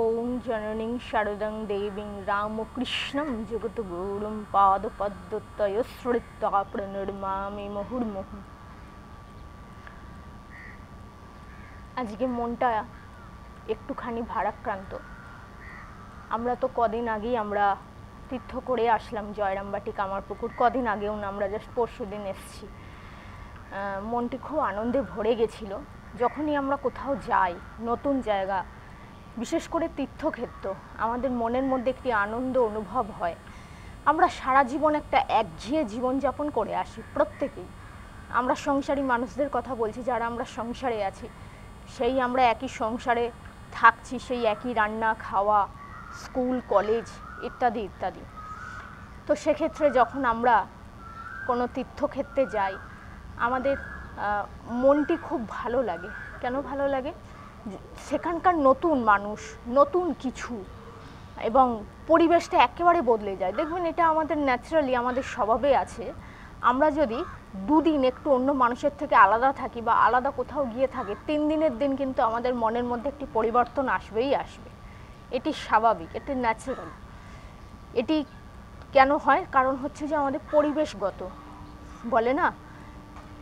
ওং জননীং শারদং দেবীং রামকৃষ্ণং জগদ্গুরুং পাদপদ্মতয়স্মৃত্বা প্রণমামি মুহুর্মুহু। আজকে মনটা একটুখানি ভারাক্রান্ত। আমরা তো কদিন আগেই আমরা তীর্থ করে আসলাম জয়রামবাটি কামারপুকুর, কদিন আগেও না, আমরা জাস্ট পরশুদিন এসেছি। মনটি খুব আনন্দে ভরে গেছিল। যখনই আমরা কোথাও যাই, নতুন জায়গা, বিশেষ করে তীর্থক্ষেত্র, আমাদের মনের মধ্যে একটি আনন্দ অনুভব হয়। আমরা সারা জীবন একটা একঘেয়ে জীবনযাপন করে আসি প্রত্যেকেই। আমরা সংসারী মানুষদের কথা বলছি, যারা আমরা সংসারে আছি, সেই আমরা একই সংসারে থাকছি, সেই একই রান্না খাওয়া, স্কুল কলেজ ইত্যাদি ইত্যাদি। তো সেক্ষেত্রে যখন আমরা কোনো তীর্থক্ষেত্রে যাই, আমাদের মনটি খুব ভালো লাগে। কেন ভালো লাগে? সেখানকার নতুন মানুষ, নতুন কিছু, এবং পরিবেশটা একেবারে বদলে যায়। দেখবেন এটা আমাদের ন্যাচারালি, আমাদের স্বভাবে আছে। আমরা যদি দুদিন একটু অন্য মানুষের থেকে আলাদা থাকি বা আলাদা কোথাও গিয়ে থাকি, 3 দিনের দিন কিন্তু আমাদের মনের মধ্যে একটি পরিবর্তন আসবেই আসবে। এটি স্বাভাবিক, এটি ন্যাচারাল। এটি কেন হয়? কারণ হচ্ছে যে আমাদের পরিবেশগত। বলে না,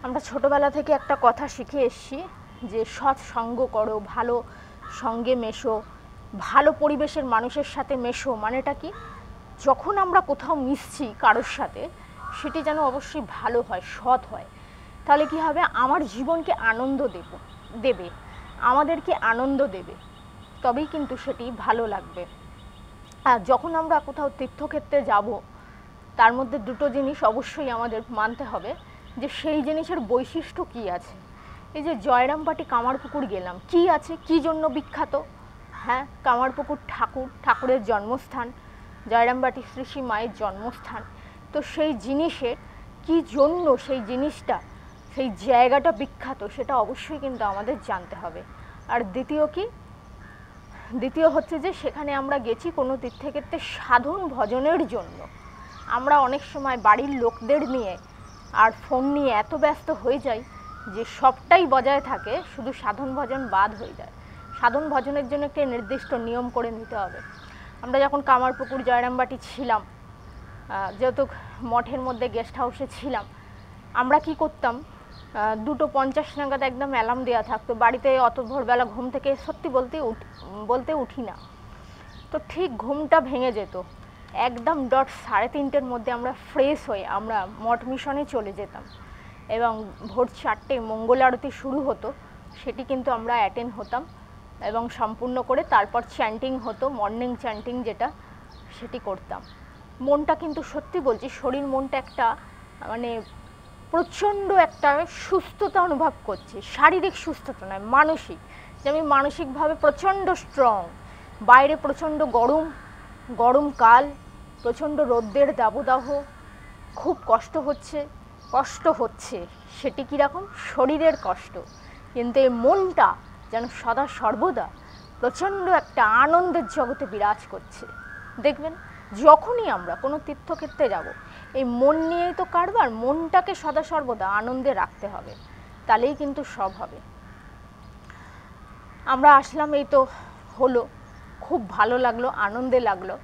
আমরা ছোটোবেলা থেকে একটা কথা শিখে এসেছি যে সৎ সঙ্গ করো, ভালো সঙ্গে মেশো, ভালো পরিবেশের মানুষের সাথে মেশো। মানেটা কি? যখন আমরা কোথাও মিশছি কারোর সাথে, সেটি যেন অবশ্যই ভালো হয়, সৎ হয়। তাহলে কি হবে? আমার জীবনকে আনন্দ দেবে, আমাদেরকে আনন্দ দেবে, তবেই কিন্তু সেটি ভালো লাগবে। আর যখন আমরা কোথাও তীর্থক্ষেত্রে যাব, তার মধ্যে দুটো জিনিস অবশ্যই আমাদের মানতে হবে, যে সেই জিনিসের বৈশিষ্ট্য কি আছে। এই যে জয়রামবাটি কামারপুকুর গেলাম, কি আছে, কি জন্য বিখ্যাত? হ্যাঁ, কামারপুকুর ঠাকুরের জন্মস্থান, জয়রামবাটি শ্রী শ্রী মায়ের জন্মস্থান। তো সেই জিনিসের কি জন্য সেই জিনিসটা, সেই জায়গাটা বিখ্যাত, সেটা অবশ্যই কিন্তু আমাদের জানতে হবে। আর দ্বিতীয় হচ্ছে যে সেখানে আমরা গেছি কোনো তীর্থক্ষেত্রে সাধন ভজনের জন্য। আমরা অনেক সময় বাড়ির লোকদের নিয়ে আর ফোন নিয়ে এত ব্যস্ত হয়ে যাই যে সবটাই বজায় থাকে, শুধু সাধন ভজন বাদ হয়ে যায়। সাধন ভজনের জন্য একটি নির্দিষ্ট নিয়ম করে নিতে হবে। আমরা যখন কামারপুকুর জয়রামবাটি ছিলাম, যেহেতু মঠের মধ্যে গেস্ট হাউসে ছিলাম, আমরা কি করতাম, 2:50 নাগাদ একদম অ্যালার্ম দেওয়া থাকতো। বাড়িতে অত ভোরবেলা ঘুম থেকে সত্যি বলতে উঠি না। তো ঠিক ঘুমটা ভেঙে যেত, একদম ডট 3:30-এর মধ্যে আমরা ফ্রেশ হয়ে আমরা মঠ মিশনে চলে যেতাম, এবং ভোর 4টে মঙ্গল আরতি শুরু হতো, সেটি কিন্তু আমরা অ্যাটেন্ড হতাম এবং সম্পূর্ণ করে তারপর চ্যান্টিং হতো, মর্নিং চ্যান্টিং যেটা, সেটি করতাম। মনটা কিন্তু সত্যি বলছি, শরীর মনটা একটা মানে প্রচণ্ড একটা সুস্থতা অনুভব করছে। শারীরিক সুস্থতা নয়, মানসিক। যে আমি মানসিকভাবে প্রচণ্ড স্ট্রং। বাইরে প্রচণ্ড গরমকাল, প্রচণ্ড রৌদ্রের দাবদাহ, খুব কষ্ট হচ্ছে। সেটি কীরকম? শরীরের কষ্ট। কিন্তু এই মনটা যেন সদা সর্বদা প্রচণ্ড একটা আনন্দের জগতে বিরাজ করছে। দেখবেন যখনই আমরা কোনো তীর্থক্ষেত্রে যাব, এই মন নিয়েই তো কারবার। মনটাকে সদা সর্বদা আনন্দে রাখতে হবে, তাহলেই কিন্তু সব হবে। আমরা আসলাম, এই তো হলো, খুব ভালো লাগলো, আনন্দে লাগলো।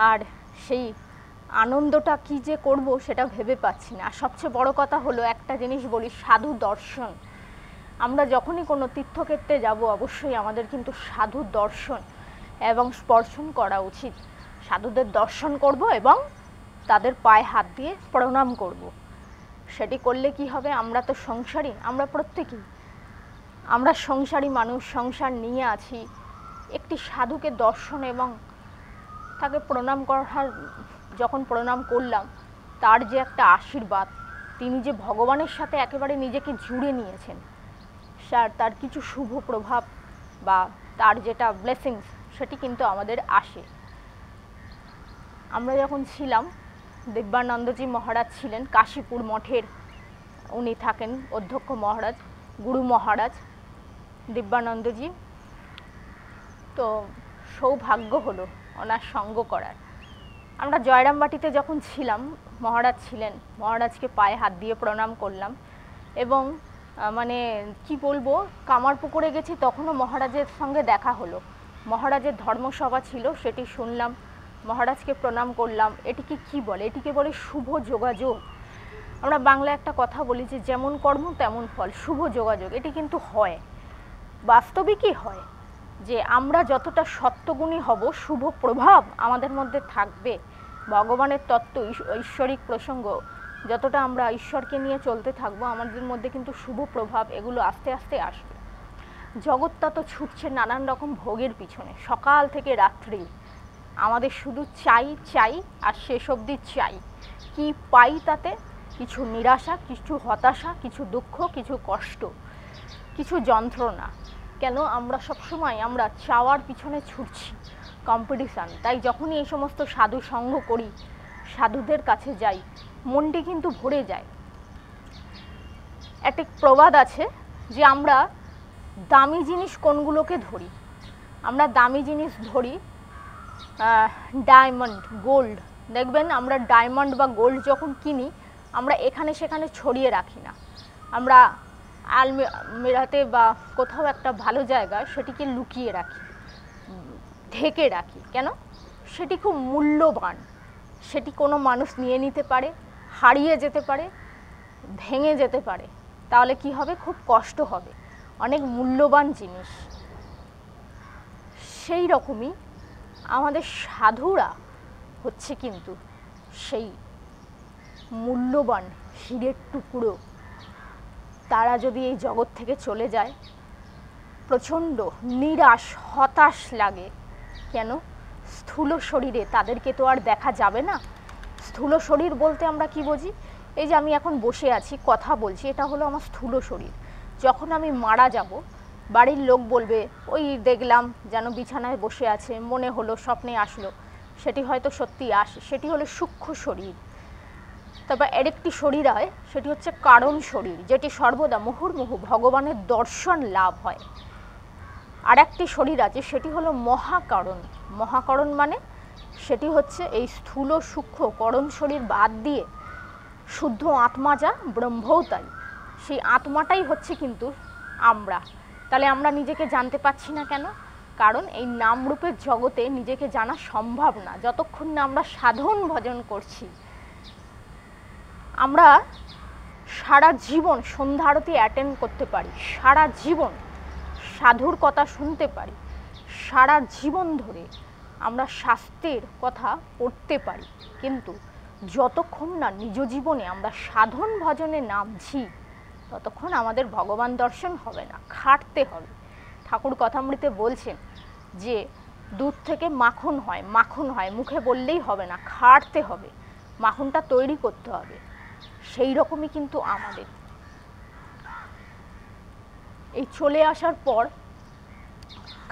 আর সেই আনন্দটা কি যে করব সেটা ভেবে পাচ্ছি না। আর সবচেয়ে বড় কথা হলো, একটা জিনিস বলি, সাধু দর্শন। আমরা যখনই কোনো তীর্থক্ষেত্রে যাব, অবশ্যই আমাদের কিন্তু সাধু দর্শন এবং স্পর্শন করা উচিত। সাধুদের দর্শন করব এবং তাদের পায়ে হাত দিয়ে প্রণাম করব। সেটি করলে কি হবে? আমরা তো সংসারী, আমরা প্রত্যেকেই আমরা সংসারী মানুষ, সংসার নিয়ে আছি। একটি সাধুকে দর্শন এবং তাকে প্রণাম করার, যখন প্রণাম করলাম, তার যে একটা আশীর্বাদ, তিনি যে ভগবানের সাথে একেবারে নিজেকে জুড়ে নিয়েছেন, তার কিছু শুভ প্রভাব বা তার যেটা ব্লেসিংস, সেটি কিন্তু আমাদের আসে। আমরা যখন ছিলাম, দিব্যানন্দজি মহারাজ ছিলেন কাশীপুর মঠের, উনি থাকেন অধ্যক্ষ মহারাজ, গুরু মহারাজ দিব্যানন্দজি। তো সৌভাগ্য হলো ওনার সঙ্গ করার। আমরা জয়রামবাটিতে যখন ছিলাম, মহারাজ ছিলেন, মহারাজকে পায়ে হাত দিয়ে প্রণাম করলাম। এবং মানে কি বলবো, কামারপুকুরে গেছি, তখনও মহারাজের সঙ্গে দেখা হলো। মহারাজের ধর্মসভা ছিল, সেটি শুনলাম, মহারাজকে প্রণাম করলাম। এটিকে কি বলে? এটিকে বলে শুভ যোগাযোগ। আমরা বাংলায় একটা কথা বলি যে যেমন কর্ম তেমন ফল, শুভ যোগাযোগ। এটি কিন্তু হয়, বাস্তবিকই হয়, যে আমরা যতটা সত্যগুণী হব শুভ প্রভাব আমাদের মধ্যে থাকবে। ভগবানের তত্ত্ব, ঐশ্বরিক প্রসঙ্গ, যতটা আমরা ঈশ্বরকে নিয়ে চলতে থাকবো আমাদের মধ্যে কিন্তু শুভ প্রভাব এগুলো আস্তে আস্তে আসবে। জগৎটা তো ছুটছে নানান রকম ভোগের পিছনে, সকাল থেকে রাত্রি আমাদের শুধু চাই চাই আর শেষ অবধি চাই। কি পাই তাতে? কিছু নিরাশা, কিছু হতাশা, কিছু দুঃখ, কিছু কষ্ট, কিছু যন্ত্রণা। কেন? আমরা সবসময় আমরা চাওয়ার পিছনে ছুটছি, কম্পিটিশান। তাই যখনই এই সমস্ত সাধু সঙ্গ করি, সাধুদের কাছে যাই, মনটি কিন্তু ভরে যায়। একটা প্রবাদ আছে যে আমরা দামি জিনিস কোনগুলোকে ধরি? আমরা দামি জিনিস ধরি ডায়মন্ড, গোল্ড। দেখবেন আমরা ডায়মন্ড বা গোল্ড যখন কিনি, আমরা এখানে সেখানে ছড়িয়ে রাখি না, আমরা আলমিরাতে বা কোথাও একটা ভালো জায়গায় সেটিকে লুকিয়ে রাখি, ঢেকে রাখি। কেন? সেটি খুব মূল্যবান, সেটি কোনো মানুষ নিয়ে নিতে পারে, হারিয়ে যেতে পারে, ভেঙে যেতে পারে। তাহলে কি হবে? খুব কষ্ট হবে, অনেক মূল্যবান জিনিস। সেই রকমই আমাদের সাধুরা হচ্ছে কিন্তু সেই মূল্যবান হীরের টুকরো। তারা যদি এই জগৎ থেকে চলে যায়, প্রচণ্ড নিরাশ হতাশ লাগে। কেন? স্থূল শরীরে তাদেরকে তো আর দেখা যাবে না। স্থূল শরীর বলতে আমরা কি বুঝি? এই যে আমি এখন বসে আছি, কথা বলছি, এটা হলো আমার স্থূল শরীর। যখন আমি মারা যাব, বাড়ির লোক বলবে ওই দেখলাম যেন বিছানায় বসে আছে, মনে হলো, স্বপ্নে আসলো, সেটি হয়তো সত্যি আসে, সেটি হলো সূক্ষ্ম শরীর। তারপর আরেকটি শরীর হয়, সেটি হচ্ছে কারণ শরীর, যেটি সর্বদা মুহুর্মুহু ভগবানের দর্শন লাভ হয়। আর একটি শরীর আছে, সেটি হলো মহাকারণ। মহাকারণ মানে সেটি হচ্ছে এই স্থূল সূক্ষ্ম করণ শরীর বাদ দিয়ে শুদ্ধ আত্মা যা, ব্রহ্মও তাই। সেই আত্মাটাই হচ্ছে কিন্তু আমরা। তাহলে আমরা নিজেকে জানতে পারছি না কেন? কারণ এই নামরূপের জগতে নিজেকে জানা সম্ভব না যতক্ষণ না আমরা সাধন ভজন করছি। আমরা সারা জীবন সন্ধ্যা আরতি অ্যাটেন্ড করতে পারি, সারা জীবন সাধুর কথা শুনতে পারি, সারা জীবন ধরে আমরা শাস্ত্রের কথা পড়তে পারি, কিন্তু যতক্ষণ না নিজ জীবনে আমরা সাধন ভজনে নামছি ততক্ষণ আমাদের ভগবান দর্শন হবে না। খাটতে হবে। ঠাকুর কথামৃতে বলছেন যে দুধ থেকে মাখন হয়, মাখন হয়, মুখে বললেই হবে না, খাটতে হবে, মাখনটা তৈরি করতে হবে। সেই রকমই কিন্তু আমাদের এই চলে আসার পর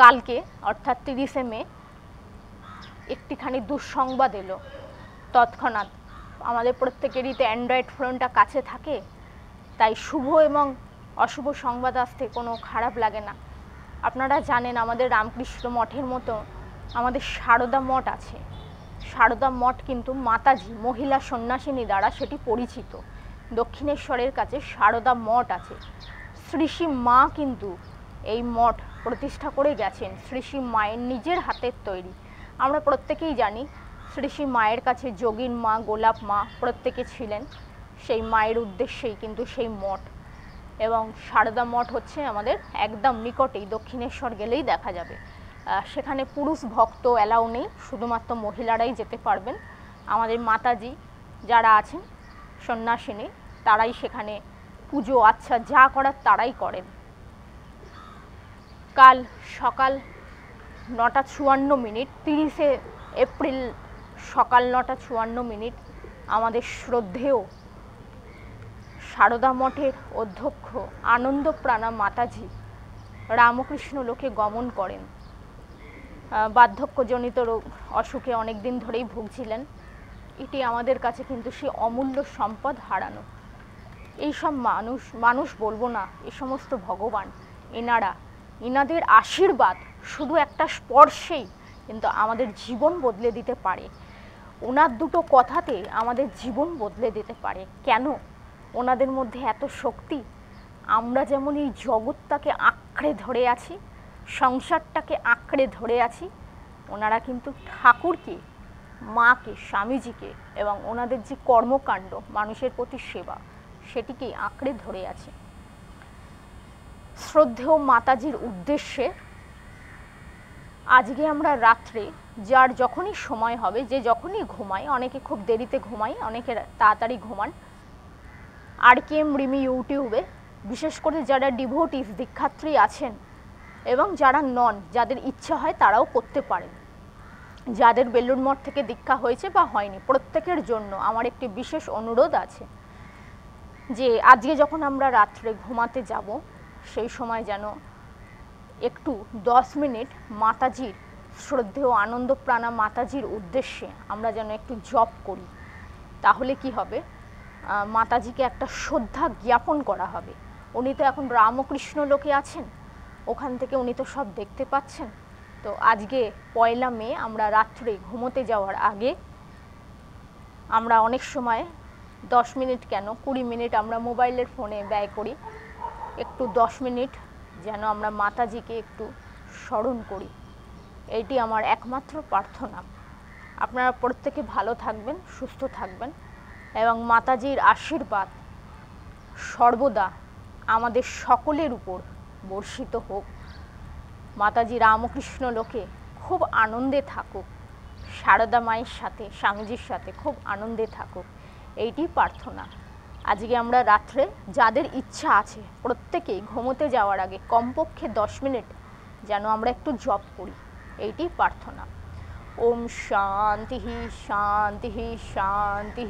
কালকে অর্থাৎ 30শে মে একটিখানি দুঃসংবাদ এলো তৎক্ষণাৎ। আমাদের প্রত্যেকেরই তো অ্যান্ড্রয়েড ফোনটা কাছে থাকে, তাই শুভ এবং অশুভ সংবাদ আসতে কোনো খারাপ লাগে না। আপনারা জানেন আমাদের রামকৃষ্ণ মঠের মতো আমাদের সারদা মঠ আছে। সারদা মঠ কিন্তু মাতাজি মহিলা সন্ন্যাসিনী দ্বারা সেটি পরিচিত। দক্ষিণেশ্বরের কাছে সারদা মঠ আছে। শ্রী শ্রী মা কিন্তু এই মঠ প্রতিষ্ঠা করে গেছেন, শ্রী শ্রী মায়ের নিজের হাতের তৈরি। আমরা প্রত্যেকেই জানি শ্রী শ্রী মায়ের কাছে যোগীন মা, গোলাপ মা প্রত্যেকে ছিলেন। সেই মায়ের উদ্দেশ্যেই কিন্তু সেই মঠ। এবং সারদা মঠ হচ্ছে আমাদের একদম নিকটেই, দক্ষিণেশ্বর গেলেই দেখা যাবে। সেখানে পুরুষ ভক্ত অ্যালাউ নেই, শুধুমাত্র মহিলারাই যেতে পারবেন। আমাদের মাতাজি যারা আছেন সন্ন্যাসিনী, তারাই সেখানে পুজো আচ্ছা যা করার তারাই করেন। কাল সকাল 9:54, 30শে এপ্রিল সকাল 9:54 আমাদের শ্রদ্ধেয় সারদা মঠের অধ্যক্ষ আনন্দপ্রাণা মাতাজি রামকৃষ্ণ লোকে গমন করেন। বার্ধক্যজনিত রোগ অসুখে অনেক দিন ধরেই ভুগছিলেন। এটি আমাদের কাছে কিন্তু সে অমূল্য সম্পদ হারানো। এইসব মানুষ বলবো না, এ সমস্ত ভগবান, এনাদের আশীর্বাদ শুধু একটা স্পর্শেই কিন্তু আমাদের জীবন বদলে দিতে পারে। ওনার দুটো কথাতে আমাদের জীবন বদলে দিতে পারে। কেন? ওনাদের মধ্যে এত শক্তি। আমরা যেমন এই জগৎটাকে আঁকড়ে ধরে আছি, সংসারটাকে আঁকড়ে ধরে আছি, ওনারা কিন্তু ঠাকুরকে, মাকে, স্বামীজিকে এবং ওনাদের যে কর্মকাণ্ড মানুষের প্রতি সেবা সেটিকেই আঁকড়ে ধরে আছে। শ্রদ্ধেয় মাতাজির উদ্দেশ্যে আজকে আমরা রাত্রে যার যখনই সময় হবে, যে যখনই ঘুমায়, অনেকে খুব দেরিতে ঘুমায়, অনেকে তাড়াতাড়ি ঘুমান, RKM রিমি ইউটিউবে বিশেষ করে যারা ডিভোটিস দীক্ষাত্রী আছেন এবং যারা নন, যাদের ইচ্ছা হয় তারাও করতে পারেন, যাদের বেলুড় মঠ থেকে দীক্ষা হয়েছে বা হয়নি, প্রত্যেকের জন্য আমার একটি বিশেষ অনুরোধ আছে যে আজকে যখন আমরা রাত্রে ঘুমাতে যাব সেই সময় যেন একটু 10 মিনিট মাতাজির, শ্রদ্ধেয় আনন্দপ্রাণা মাতাজির উদ্দেশ্যে আমরা যেন একটু জপ করি। তাহলে কি হবে, মাতাজিকে একটা শ্রদ্ধা জ্ঞাপন করা হবে। উনি তো এখন রামকৃষ্ণ লোকে আছেন, ওখান থেকে উনি তো সব দেখতে পাচ্ছেন। তো আজকে 1 মে আমরা রাত্রে ঘুমোতে যাওয়ার আগে আমরা অনেক সময় 10 মিনিট কেন 20 মিনিট আমরা মোবাইলের ফোনে ব্যয় করি, একটু 10 মিনিট যেন আমরা মাতাজিকে একটু স্মরণ করি। এইটি আমার একমাত্র প্রার্থনা। আপনারা প্রত্যেকে ভালো থাকবেন, সুস্থ থাকবেন এবং মাতাজির আশীর্বাদ সর্বদা আমাদের সকলের উপর বর্ষিত হোক। মাতাজি রামকৃষ্ণ লোকে খুব আনন্দে থাকুক, সারদা মায়ের সাথে, স্বামীজির সাথে খুব আনন্দে থাকুক, এইটি প্রার্থনা। আজকে আমরা রাত্রে যাদের ইচ্ছা আছে প্রত্যেকেই ঘুমোতে যাওয়ার আগে কমপক্ষে 10 মিনিট যেন আমরা একটু জপ করি, এইটি প্রার্থনা। ওম শান্তি শান্তি শান্তি।